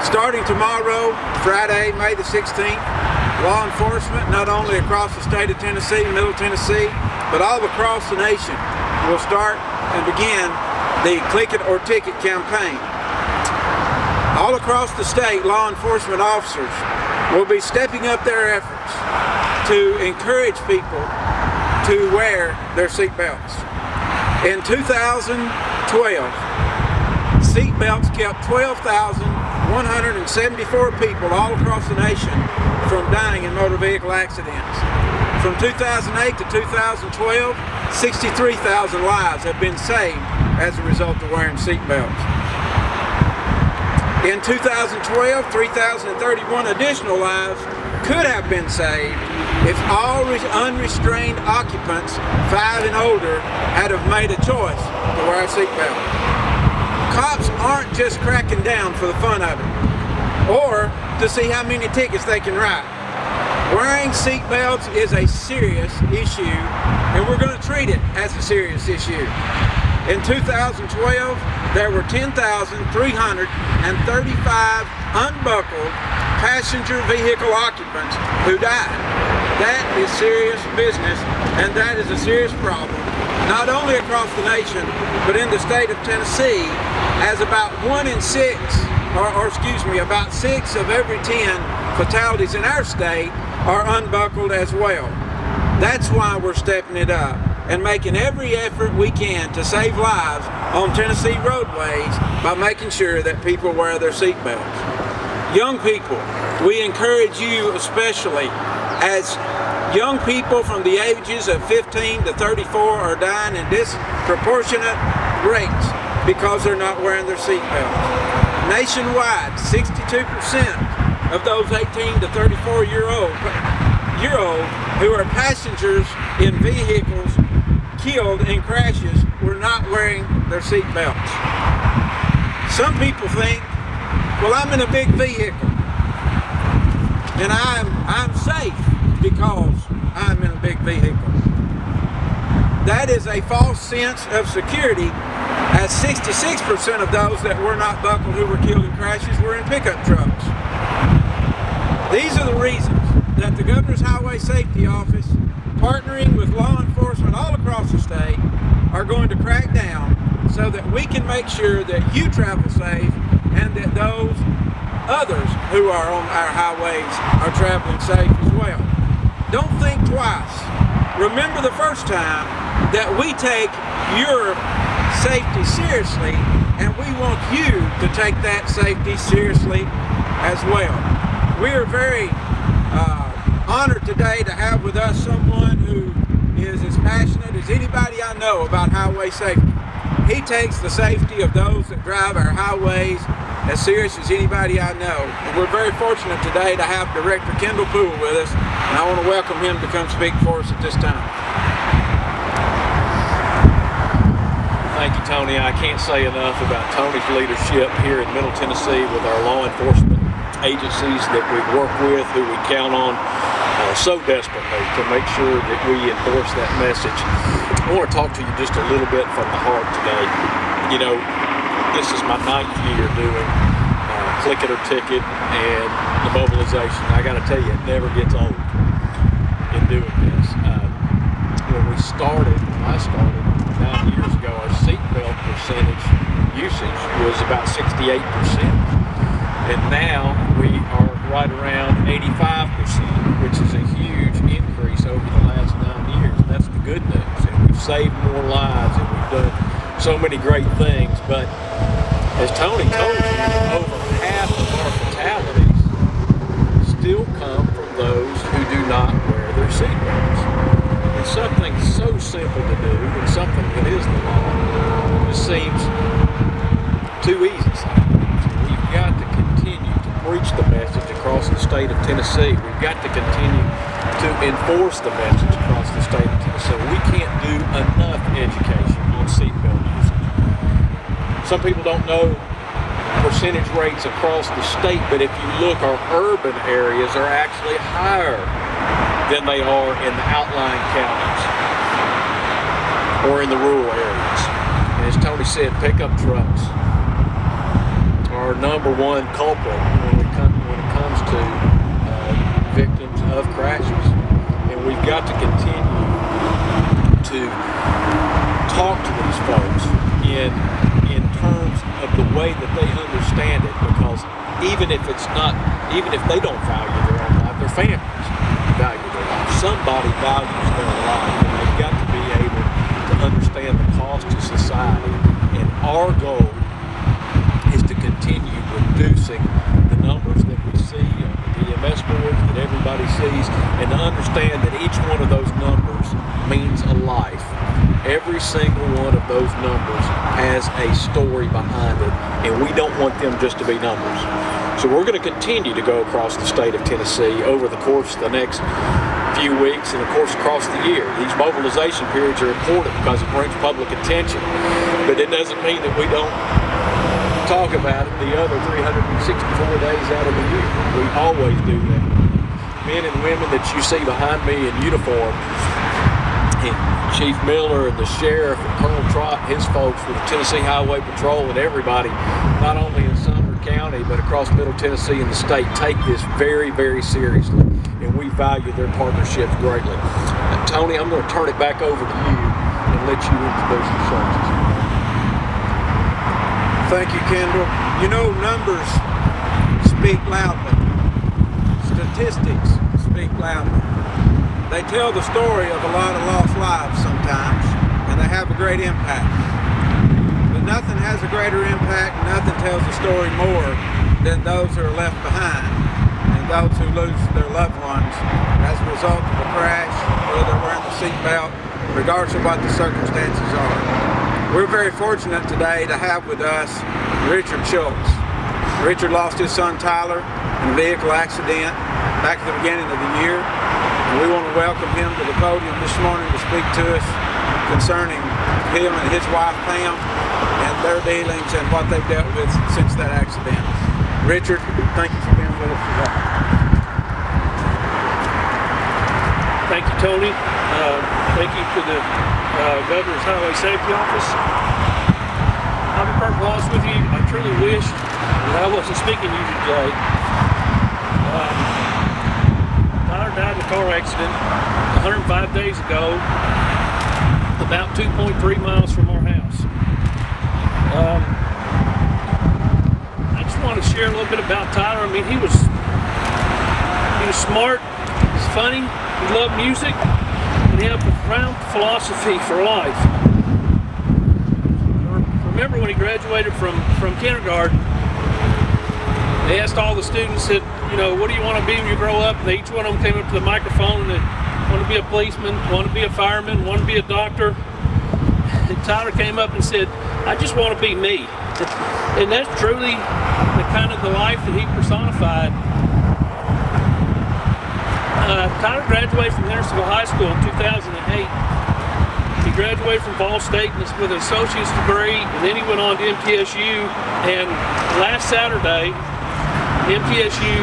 Starting tomorrow, Friday, May the 16th, law enforcement, not only across the state of Tennessee, Middle Tennessee, but all across the nation, will start and begin the Click It or Ticket campaign. All across the state, law enforcement officers will be stepping up their efforts to encourage people to wear their seat belts. In 2012, seat belts kept 12,174 people all across the nation from dying in motor vehicle accidents. From 2008 to 2012, 63,000 lives have been saved as a result of wearing seat belts. In 2012, 3,031 additional lives could have been saved if all unrestrained occupants 5 and older had have made a choice to wear a seatbelt. Cops aren't just cracking down for the fun of it or to see how many tickets they can write. Wearing seatbelts is a serious issue, and we're going to treat it as a serious issue. In 2012, there were 10,335 unbuckled passenger vehicle occupants who died. That is serious business, and that is a serious problem, not only across the nation, but in the state of Tennessee, as about about 6 of every 10 fatalities in our state are unbuckled as well. That's why we're stepping it up and making every effort we can to save lives on Tennessee roadways by making sure that people wear their seatbelts. Young people, we encourage you especially, as young people from the ages of 15 to 34 are dying in disproportionate rates because they're not wearing their seatbelts. Nationwide, 62% of those 18 to 34-year-old who are passengers in vehicles killed in crashes were not wearing their seat belts. Some people think, well, I'm in a big vehicle and I'm safe because I'm in a big vehicle. That is a false sense of security, as 66% of those that were not buckled who were killed in crashes were in pickup trucks. These are the reasons that the Governor's Highway Safety Office, partnering with law enforcement all across the state, are going to crack down so that we can make sure that you travel safe and that those others who are on our highways are traveling safe as well. Don't think twice. Remember the first time that we take your safety seriously, and we want you to take that safety seriously as well. We are very honored today to have with us someone who is as passionate as anybody I know about highway safety. He takes the safety of those that drive our highways as serious as anybody I know. And we're very fortunate today to have Director Kendell Poole with us, and I want to welcome him to come speak for us at this time. Thank you, Tony. I can't say enough about Tony's leadership here in Middle Tennessee with our law enforcement agencies that we work with, who we count on so desperately to make sure that we enforce that message. I want to talk to you just a little bit from the heart today. You know, this is my 9th year doing Click It or Ticket and the Mobilization. I got to tell you, it never gets old in doing this. When I started 9 years ago, our seatbelt percentage usage was about 68%. And now we are right around 85%, which is a huge increase over the last 9 years. And that's the good news. And we've saved more lives and we've done so many great things. But as Tony told you, over half of our fatalities still come from those who do not wear their seatbelts. And something so simple to do, and something that is the law, just seems too easy sometimes. We've got to continue to preach the message across the state of Tennessee. We've got to continue to enforce the message across the state of Tennessee. We can't do enough education on seatbelt usage. Some people don't know percentage rates across the state, but if you look, our urban areas are actually higher than they are in the outlying counties or in the rural areas. And as Tony said, pickup trucks are our number one culprit when it comes to victims of crashes. And we've got to continue to talk to these folks in terms of the way that they understand it, because even if they don't value their own life, their families value their life. Somebody values their life, and they've got to be able to understand the cost to society. And our goal is to continue reducing the numbers that we see on the EMS boards that everybody sees, and to understand that each one of those numbers means a life. Every single one of those numbers has a story behind it, and we don't want them just to be numbers. So we're going to continue to go across the state of Tennessee over the course of the next few weeks, and of course across the year. These mobilization periods are important because it brings public attention, but it doesn't mean that we don't talk about it the other 364 days out of the year. We always do that. Men and women that you see behind me in uniform, and Chief Miller and the sheriff and Colonel Trott, his folks with the Tennessee Highway Patrol, and everybody, not only in Sumner County but across Middle Tennessee and the state, take this very, very seriously, and we value their partnerships greatly. Tony, I'm going to turn it back over to you and let you introduce the services. Thank you, Kendell. You know, numbers speak loudly. Statistics speak loudly. They tell the story of a lot of lost lives sometimes, and they have a great impact. But nothing has a greater impact, nothing tells a story more than those who are left behind, and those who lose their loved ones as a result of a crash, whether they're wearing the seatbelt, regardless of what the circumstances are. We're very fortunate today to have with us Richard Schultz. Richard lost his son Tyler in a vehicle accident back at the beginning of the year. And we want to welcome him to the podium this morning to speak to us concerning him and his wife Pam and their dealings and what they've dealt with since that accident. Richard, thank you for being with us today. Thank you, Tony. Thank you to the Governor's Highway Safety Office. I'll be perfectly honest with you, I truly wish that I wasn't speaking to you today. Tyler died in a car accident 105 days ago, about 2.3 miles from our house. I just want to share a little bit about Tyler. I mean, he was smart, he was funny, he loved music, and he had a profound philosophy for life. I remember when he graduated from kindergarten, they asked all the students that, you know, what do you want to be when you grow up? And each one of them came up to the microphone and they wanted to be a policeman, wanted to be a fireman, wanted to be a doctor. And Tyler came up and said, I just want to be me. And that's truly the kind of the life that he personified. Tyler graduated from Hendersonville High School in 2008. He graduated from Ball State with an associate's degree, and then he went on to MTSU. And last Saturday, MTSU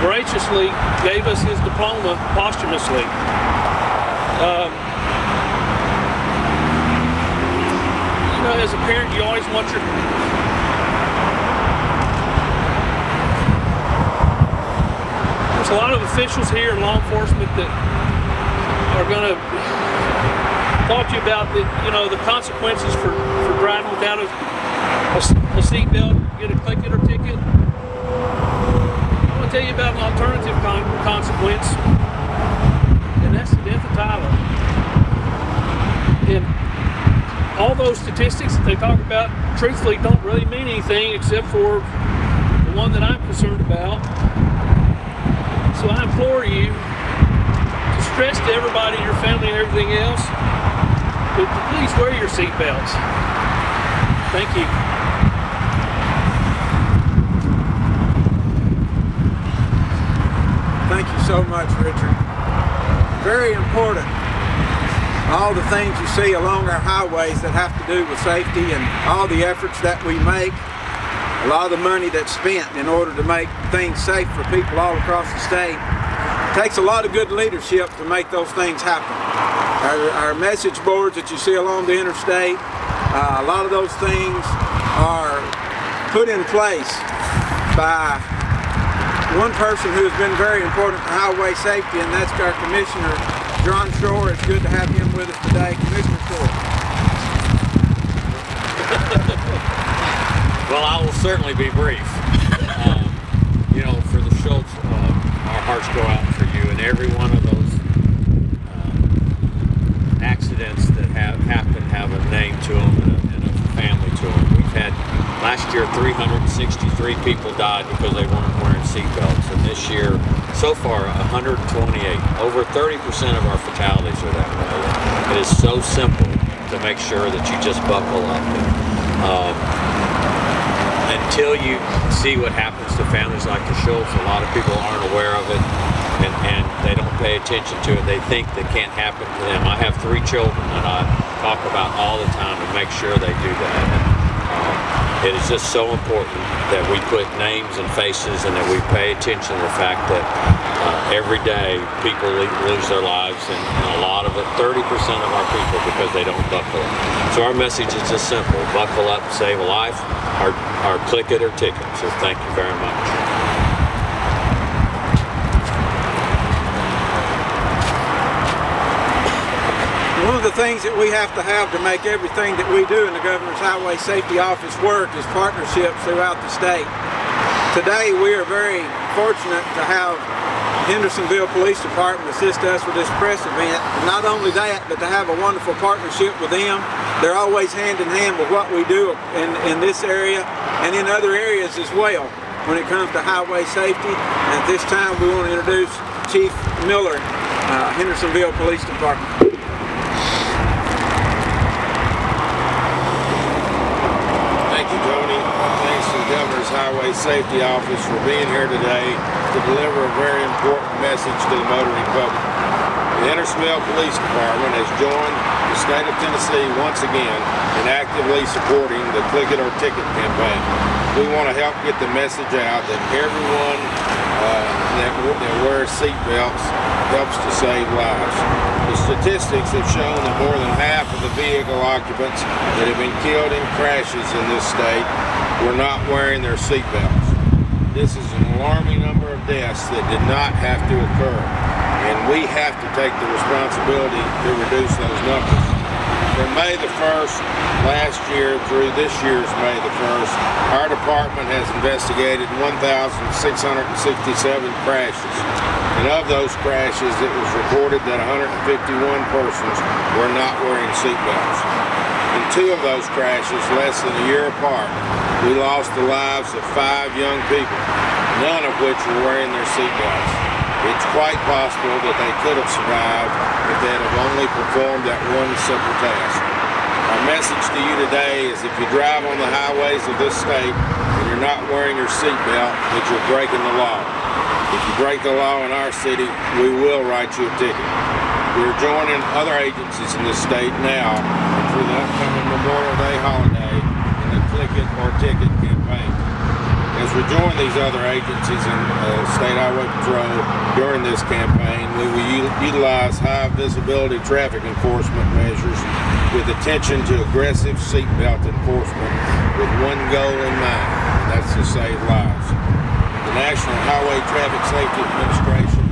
graciously gave us his diploma posthumously. You know, as a parent, you always want your... There's a lot of officials here in law enforcement that are going to talk to you about the, you know, the consequences for driving without a seatbelt, get a ticket or ticket. I want to tell you about an alternative consequence, and that's the death of Tyler. And all those statistics that they talk about, truthfully, don't really mean anything except for the one that I'm concerned about. So I implore you to stress to everybody, your family and everything else, to please wear your seatbelts. Thank you. Thank you so much, Richard. Very important. All the things you see along our highways that have to do with safety and all the efforts that we make, a lot of the money that's spent in order to make things safe for people all across the state. It takes a lot of good leadership to make those things happen. Our message boards that you see along the interstate, a lot of those things are put in place by one person who has been very important to highway safety, and that's our Commissioner, John Schroer. It's good to have him with us today. Commissioner Schroer. Well, I will certainly be brief. You know, for the Schultz, our hearts go out for you, and every one of those accidents that happen have a name to them and a family to them. We've had, last year, 363 people died because they weren't wearing seatbelts, and this year, so far, 128. Over 30% of our fatalities are that way. It is so simple to make sure that you just buckle up. Until you see what happens to families like the Schultz, a lot of people aren't aware of it, and they don't pay attention to it. They think that can't happen to them. I have 3 children that I talk about all the time to make sure they do that. It is just so important that we put names and faces, and that we pay attention to the fact that every day people lose their lives, and a lot of it, 30% of our people, because they don't buckle up. So our message is just simple: buckle up, save a life, or click it or ticket. So thank you very much. One of the things that we have to make everything that we do in the Governor's Highway Safety Office work is partnerships throughout the state. Today we are very fortunate to have Hendersonville Police Department assist us with this press event. Not only that, but to have a wonderful partnership with them. They're always hand in hand with what we do in this area and in other areas as well when it comes to highway safety. And at this time we want to introduce Chief Miller, Hendersonville Police Department. Thank you, Tony. Thanks to the Governor's Highway Safety Office for being here today to deliver a very important message to the motoring public. The Hendersonville Police Department has joined the state of Tennessee once again in actively supporting the Click It or Ticket campaign. We want to help get the message out that everyone that wears seatbelts helps to save lives. The statistics have shown that more than half of the vehicle occupants that have been killed in crashes in this state were not wearing their seatbelts. This is an alarming number of deaths that did not have to occur, and we have to take the responsibility to reduce those numbers. From May the 1st last year through this year's May the 1st, our department has investigated 1,667 crashes. And of those crashes, it was reported that 151 persons were not wearing seatbelts. In 2 of those crashes, less than a year apart, we lost the lives of 5 young people, none of which were wearing their seatbelts. It's quite possible that they could have survived if they had only performed that one simple task. Our message to you today is if you drive on the highways of this state and you're not wearing your seatbelt, that you're breaking the law. If you break the law in our city, we will write you a ticket. We're joining other agencies in this state now for the upcoming Memorial Day holiday in the Click It or Ticket campaign. As we join these other agencies in State Highway Patrol during this campaign, we will utilize high visibility traffic enforcement measures with attention to aggressive seatbelt enforcement with one goal in mind, and that's to save lives. The National Highway Traffic Safety Administration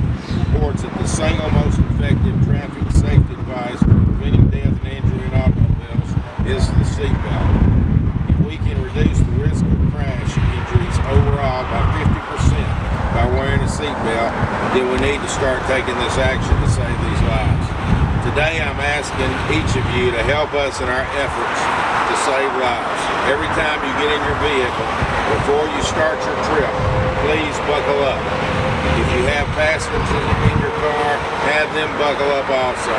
reports that the single most effective traffic safety device for preventing death and injury in automobiles is the seatbelt. If we can reduce the risk of crash injuries overall by 50% by wearing a seatbelt, then we need to start taking this action to save these lives. Today I'm asking each of you to help us in our efforts to save lives. Every time you get in your vehicle, before you start your trip, please buckle up. If you have passengers in your car, have them buckle up also.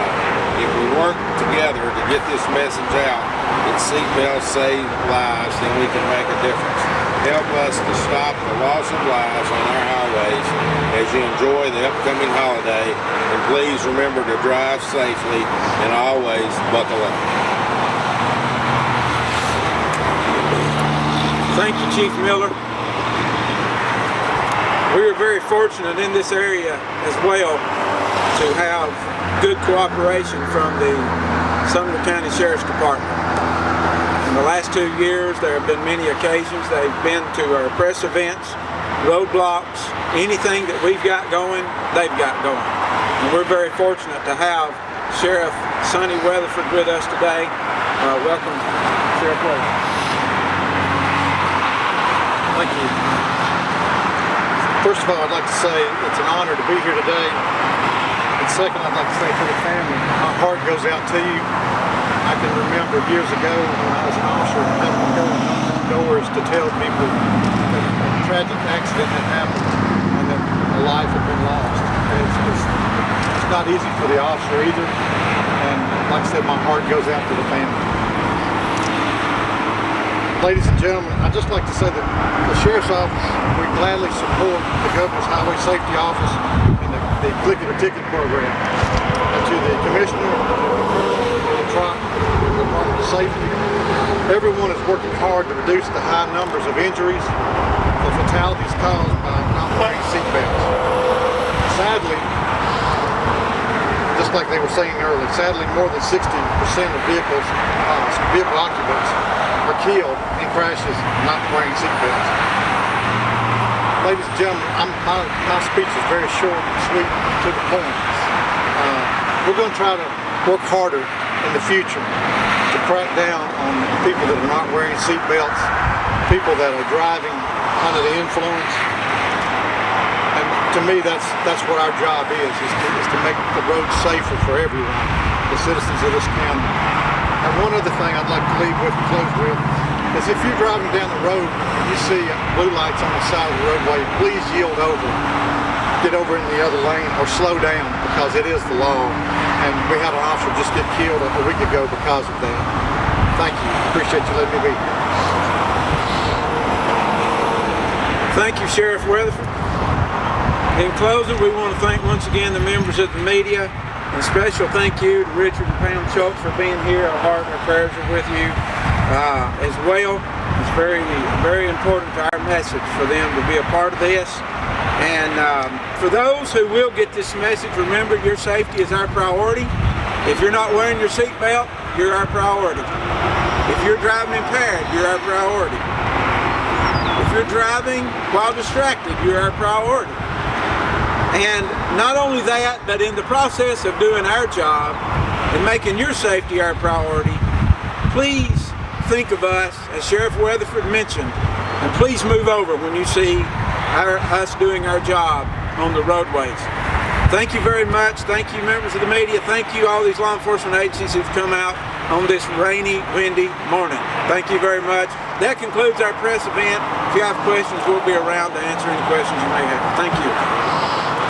If we work together to get this message out that seatbelts save lives, then we can make a difference. Help us to stop the loss of lives on our highways as you enjoy the upcoming holiday, and please remember to drive safely and always buckle up. Thank you, Chief Miller. We are very fortunate in this area as well to have good cooperation from the Sumner County Sheriff's Department. In the last 2 years, there have been many occasions they've been to our press events, roadblocks, anything that we've got going, they've got going. And we're very fortunate to have Sheriff Sonny Weatherford with us today. Welcome, Sheriff Weatherford. Thank you. First of all, I'd like to say it's an honor to be here today. And second, I'd like to say to the family, my heart goes out to you. I can remember years ago when I was an officer having to go and knock on doors to tell people that a tragic accident had happened and that a life had been lost. And it's not easy for the officer either. And like I said, my heart goes out to the family. Ladies and gentlemen, I'd just like to say that the Sheriff's Office, we gladly support the Governor's Highway Safety Office and the Click It or Ticket program. And to the Commissioner, the Department of Safety, everyone is working hard to reduce the high numbers of injuries, the fatalities caused by not wearing seatbelts. Sadly, just like they were saying earlier, sadly more than 60% of vehicle occupants are killed in crashes not wearing seatbelts. Ladies and gentlemen, my speech is very short and sweet and to the point. We're going to try to work harder in the future to crack down on people that are not wearing seatbelts, people that are driving under the influence. And to me, that's what our job is to make the roads safer for everyone, the citizens of this county. And one other thing I'd like to leave with and close with is if you're driving down the road and you see blue lights on the side of the roadway, please yield over, get over in the other lane, or slow down, because it is the law. And we had an officer just get killed a week ago because of that. Thank you. Appreciate you letting me be here. Thank you, Sheriff Weatherford. In closing, we want to thank once again the members of the media. And a special thank you to Richard and Pam Schultz for being here. Our heart and our prayers are with you as well. It's very, very important to our message for them to be a part of this. And for those who will get this message, remember your safety is our priority. If you're not wearing your seatbelt, you're our priority. If you're driving impaired, you're our priority. If you're driving while distracted, you're our priority. And not only that, but in the process of doing our job and making your safety our priority, please think of us, as Sheriff Weatherford mentioned, and please move over when you see us doing our job on the roadways. Thank you very much. Thank you, members of the media. Thank you, all these law enforcement agencies who've come out on this rainy, windy morning. Thank you very much. That concludes our press event. If you have questions, we'll be around to answer any questions you may have. Thank you.